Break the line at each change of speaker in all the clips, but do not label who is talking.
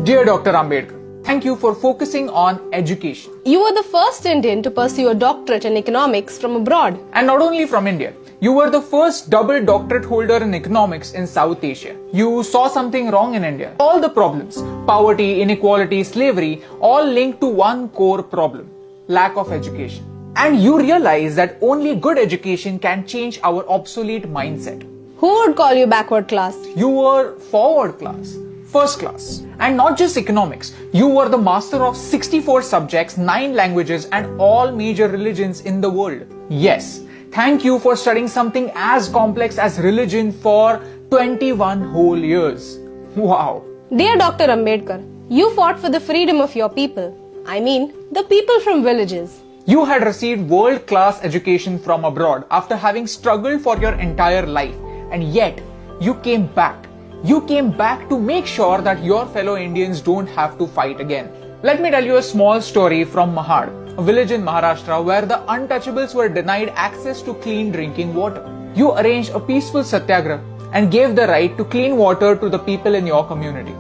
Dear Dr. Ambedkar, thank you for focusing on education.
You were the first Indian to pursue a doctorate in economics from abroad.
And not only from India, you were the first double doctorate holder in economics in South Asia. You saw something wrong in India. All the problems, poverty, inequality, slavery, all linked to one core problem: lack of education. And you realized that only good education can change our obsolete mindset.
Who would call you backward class?
You were forward class, first class. And not just economics, you were the master of 64 subjects, 9 languages and all major religions in the world. Yes, thank you for studying something as complex as religion for 21 whole years. Wow.
Dear Dr. Ambedkar, you fought for the freedom of your people. I mean, the people from villages.
You had received world-class education from abroad after having struggled for your entire life. And yet, you came back. You came back to make sure that your fellow Indians don't have to fight again. Let me tell you a small story from Mahad, a village in Maharashtra where the untouchables were denied access to clean drinking water. You arranged a peaceful satyagraha and gave the right to clean water to the people in your community.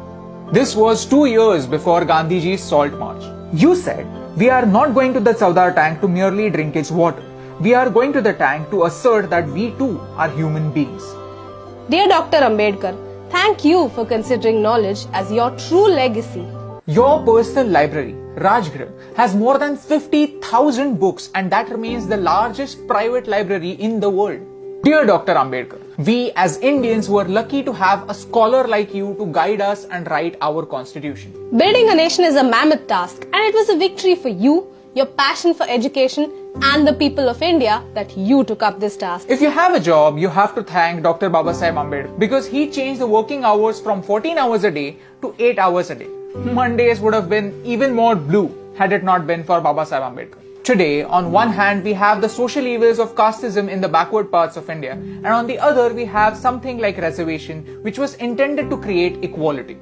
This was 2 years before Gandhiji's Salt March. You said, "We are not going to the Saudar tank to merely drink its water. We are going to the tank to assert that we too are human beings."
Dear Dr. Ambedkar, thank you for considering knowledge as your true legacy.
Your personal library, Rajgriha, has more than 50,000 books and that remains the largest private library in the world. Dear Dr. Ambedkar, we as Indians were lucky to have a scholar like you to guide us and write our constitution.
Building a nation is a mammoth task, and it was a victory for you, your passion for education, and the people of India that you took up this task.
If you have a job, you have to thank Dr. Babasaheb Ambedkar because he changed the working hours from 14 hours a day to 8 hours a day. Mondays would have been even more blue had it not been for Babasaheb Ambedkar. Today, on one hand, we have the social evils of casteism in the backward parts of India, and on the other, we have something like reservation, which was intended to create equality,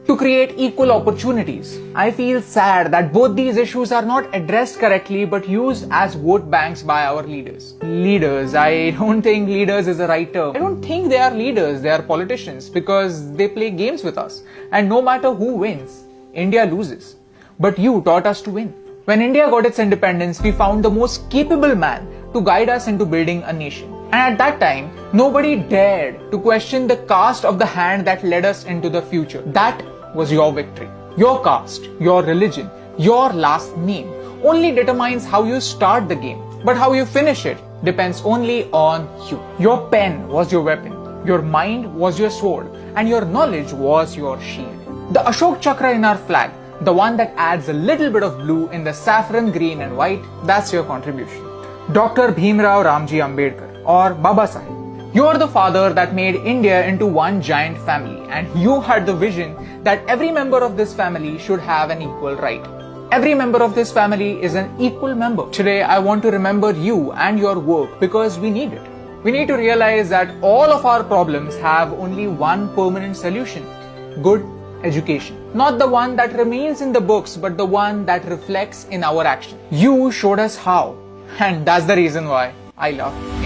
to create equal opportunities. I feel sad that both these issues are not addressed correctly but used as vote banks by our leaders. Leaders, I don't think leaders is the right term. I don't think they are leaders, they are politicians because they play games with us. And no matter who wins, India loses. But you taught us to win. When India got its independence, we found the most capable man to guide us into building a nation. And at that time, nobody dared to question the caste of the hand that led us into the future. That was your victory. Your caste, your religion, your last name only determines how you start the game. But how you finish it depends only on you. Your pen was your weapon, your mind was your sword, and your knowledge was your shield. The Ashok Chakra in our flag, the one that adds a little bit of blue in the saffron, green and white, that's your contribution. Dr. Bhimrao Ramji Ambedkar, or Baba Sahib. You're the father that made India into one giant family, and you had the vision that every member of this family should have an equal right. Every member of this family is an equal member. Today, I want to remember you and your work because we need it. We need to realize that all of our problems have only one permanent solution: good education. Not the one that remains in the books, but the one that reflects in our action. You showed us how, and that's the reason why I love you.